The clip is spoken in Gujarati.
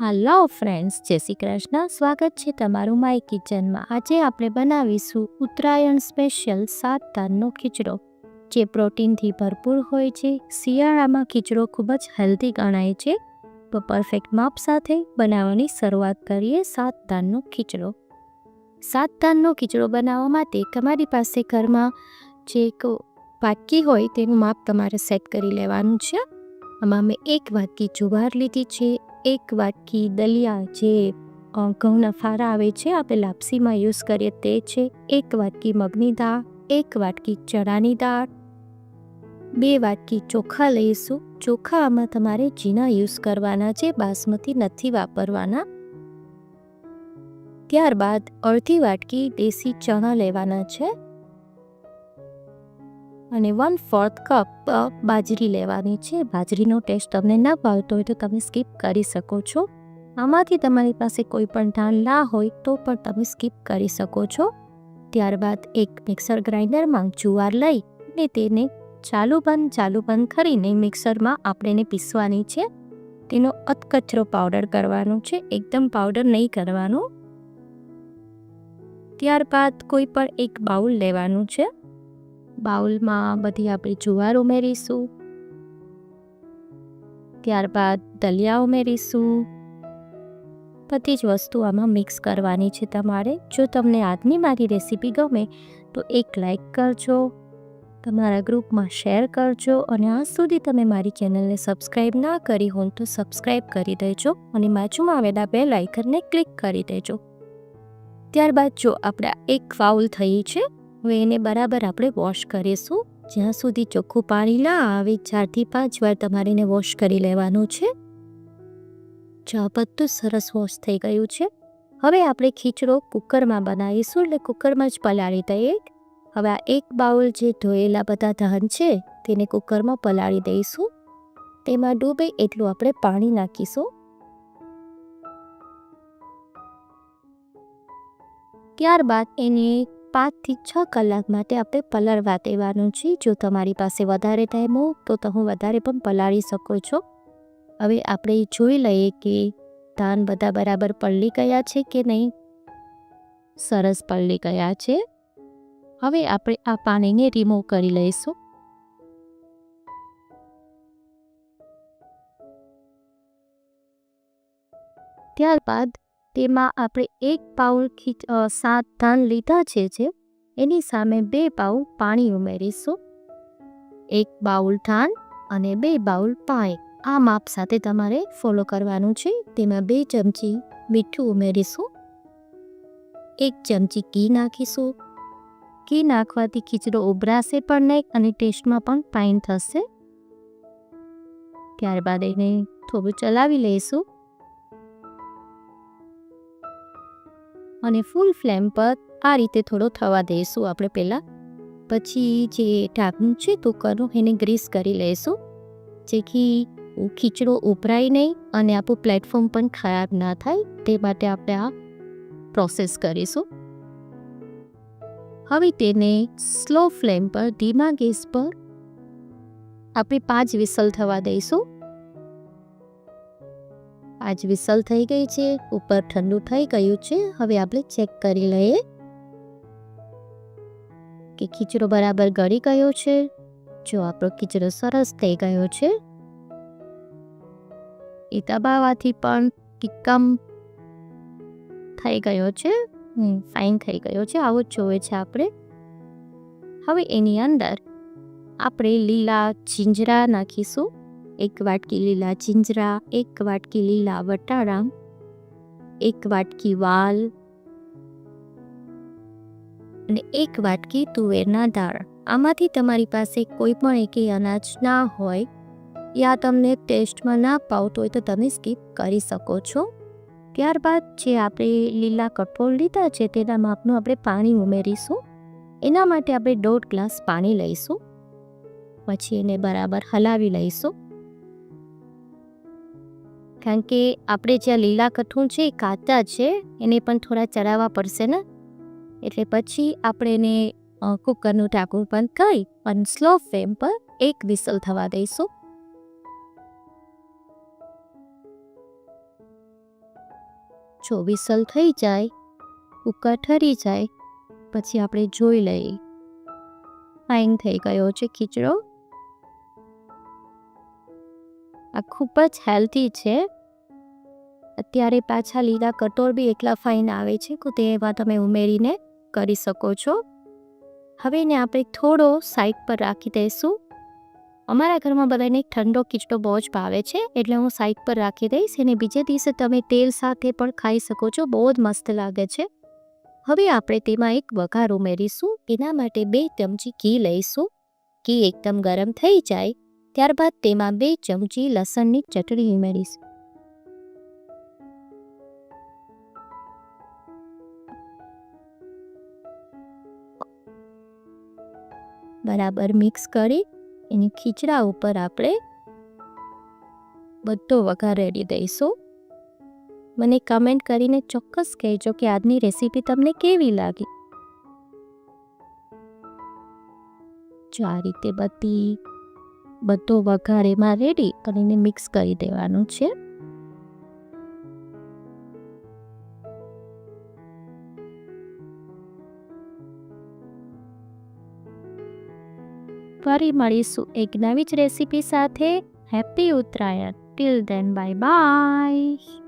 હાલો ફ્રેન્ડ્સ, જય શ્રી કૃષ્ણ. સ્વાગત છે તમારું માય કિચનમાં. આજે આપણે બનાવીશું ઉત્તરાયણ સ્પેશિયલ 7 ધાનનો ખીચડો, જે પ્રોટીનથી ભરપૂર હોય છે. શિયાળામાં ખીચડો ખૂબ જ હેલ્ધી ગણાય છે. તો પરફેક્ટ માપ સાથે બનાવવાની શરૂઆત કરીએ. 7 ધાનનો ખીચડો. 7 ધાનનો ખીચડો બનાવવા માટે તમારી પાસે ઘરમાં જે વાટકી હોય તેનું માપ તમારે સેટ કરી લેવાનું છે. આમાં મેં 1 વાટકી જુવાર લીધી છે, 1 વાટકી દલિયા જે ઘઉંના ફારા આવે છે, આપણે લાપસીમાં યુઝ કરીએ તે છે, 1 વાટકી મગની દાળ, 1 વાટકી ચણાની દાળ, 2 વાટકી ચોખા લઈશું. ચોખા આમાં તમારે ઝીણા યુઝ કરવાના છે, બાસમતી નથી વાપરવાના. ત્યારબાદ અડધી વાટકી દેશી ચણા લેવાના છે અને 1/4 કપ બાજરી લેવાની છે. બાજરીનો ટેસ્ટ તમને ના ભાવતો હોય તો તમે સ્કીપ કરી શકો છો. આમાંથી તમારી પાસે કોઈ પણ ધાન ના હોય તો પણ તમે સ્કીપ કરી શકો છો. ત્યારબાદ એક મિક્સર ગ્રાઇન્ડરમાં જુવાર લઈ અને તેને ચાલુ બંધ કરીને મિક્સરમાં આપણે પીસવાની છે. તેનો અધકચરો પાવડર કરવાનો છે, એકદમ પાવડર નહીં કરવાનો. ત્યારબાદ કોઈ પણ એક બાઉલ લેવાનું છે. બાઉલમાં બધી આપણી જુવાર ઉમેરીશું. ત્યારબાદ દલિયા ઉમેરીશું. બધી જ વસ્તુ આમાં મિક્સ કરવાની છે તમારે. જો તમને આજની મારી રેસીપી ગમે તો એક લાઈક કરજો, તમારા ગ્રુપમાં શેર કરજો અને આજ સુધી તમે મારી ચેનલને સબસ્ક્રાઈબ ના કરી હોય તો સબસ્ક્રાઈબ કરી દેજો અને બાજુમાં આવેલા બેલ આઇકનને ક્લિક કરી દેજો. ત્યારબાદ જો આપણા એક બાઉલ થઈ છે, હવે એને બરાબર આપણે વોશ કરીશું. જ્યાં સુધી ચોખ્ખું પાણી ના આવે 4 થી 5 વાર તમારે એને વોશ કરી લેવાનું છે. જો બધું સરસ વોશ થઈ ગયું છે, હવે આપણે ખીચડો કુકરમાં બનાવીશું, એટલે કુકરમાં જ પલાળી દઈએ. હવે આ એક બાઉલ જે ધોયેલા બધા ધાન છે તેને કુકરમાં પલાળી દઈશું. તેમાં ડૂબે એટલું આપણે પાણી નાખીશું. ત્યારબાદ એને 5 થી 6 કલાક માટે આપણે પલાળવા દેવાનું છે. જો તમારી પાસે વધારે ટાઈમ હોય તો તમે વધારે પણ પલાળી શકો છો. હવે આપણે જોઈ લઈએ કે ધાન બધા બરાબર પલળી ગયા છે કે નહીં. સરસ પલળી ગયા છે. હવે આપણે આ પાણીને રિમૂવ કરી લઈશું. ત્યારબાદ તેમાં આપણે 1 બાઉલ 7 ધાન લીધા છે, જે એની સામે 2 બાઉલ પાણી ઉમેરીશું. 1 બાઉલ ધાન અને 2 બાઉલ પાણી, આ માપ સાથે તમારે ફોલો કરવાનું છે. તેમાં 2 ચમચી મીઠું ઉમેરીશું. 1 ચમચી ઘી નાખીશું. ઘી નાખવાથી ખીચડો ઉભરાશે પણ નહીં અને ટેસ્ટમાં પણ ફાઇન થશે. ત્યારબાદ એને થોડું ચલાવી લઈશું અને ફૂલ ફ્લેમ પર આ રીતે થોડો થવા દઈશું આપણે પહેલાં. પછી જે ઢાંકણું છે કુકરનું એને ગ્રીસ કરી લઈશું, જેથી ખીચડો ઉભરાય નહીં અને આપણું પ્લેટફોર્મ પણ ખરાબ ના થાય. તે માટે આપણે આ પ્રોસેસ કરીશું. હવે તેને સ્લો ફ્લેમ પર ધીમા ગેસ પર આપણે 5 વિસલ થવા દઈશું. 5 વિસલ થઈ ગઈ છે, ઉપર ઠંડુ થઈ ગયું છે. હવે આપણે ચેક કરી લઈએ કે ખીચડો બરાબર ગળી ગયો છે. જો આપણો ખીચડો સરસ થઈ ગયો છે, એ દબાવવાથી પણ ટીક્કમ થઈ ગયો છે, ફાઇન થઈ ગયો છે. આવો જ જોવે છે આપણે. હવે એની અંદર આપણે લીલા જીંજરા નાખીશું. 1 વાટકી લીલા જીંજરા, 1 વાટકી લીલા વટાણા, 1 વાટકી વાલ અને 1 વાટકી તુવેરના દાળ. આમાંથી તમારી પાસે કોઈ પણ એકેય અનાજ ના હોય યા તમને ટેસ્ટમાં ના પાવતો હોય તો તમે સ્કીપ કરી શકો છો. ત્યારબાદ જે આપણે લીલા કઠોળ લીધા છે તેના માપનું આપણે પાણી ઉમેરીશું. એના માટે આપણે 1.5 ગ્લાસ પાણી લઈશું. પછી એને બરાબર હલાવી લઈશું, કારણ કે આપણે જ્યાં લીલા કઠોળ છે એ કાચા છે, એને પણ થોડા ચડાવવા પડશે ને. એટલે પછી આપણે એને કુકરનું ઢાંકણું બંધ કરી અને સ્લો ફ્લેમ પર 1 વિસલ થવા દઈશું. જો વિસલ થઈ જાય, કુકર ઠરી જાય પછી આપણે જોઈ લઈએ. ફાઇન થઈ ગયો છે ખીચડો. આ ખૂબ જ હેલ્ધી છે. અત્યારે પાછા લીલા કટોર બી એટલા ફાઇન આવે છે કે તેમાં તમે ઉમેરીને કરી શકો છો. હવે એને આપણે થોડો સાઈડ પર રાખી દઈશું. અમારા ઘરમાં બધાને ઠંડો ખીચડો બહુ જ ભાવે છે, એટલે હું સાઈડ પર રાખી દઈશ. એને બીજે દિવસે તમે તેલ સાથે પણ ખાઈ શકો છો. બહુ જ મસ્ત લાગે છે. હવે આપણે તેમાં એક વઘાર ઉમેરીશું. એના માટે 2 ચમચી ઘી લઈશું. ઘી એકદમ ગરમ થઈ જાય ત્યારબાદ તેમાં 2 ચમચી લસણની ચટણી ઉમેરીશું. બરાબર મિક્સ કરી એની ખીચડા ઉપર આપણે બધો વઘાર રેડી દઈશું. મને કમેન્ટ કરીને ચોક્કસ કહેજો કે આજની રેસીપી તમને કેવી લાગી. જો આ રીતે બધો વઘાર એમાં રેડી કરીને મિક્સ કરી દેવાનું છે. ફરી મળીશું એક નવી જ રેસીપી સાથે. Happy Uttarayan. Till then bye by.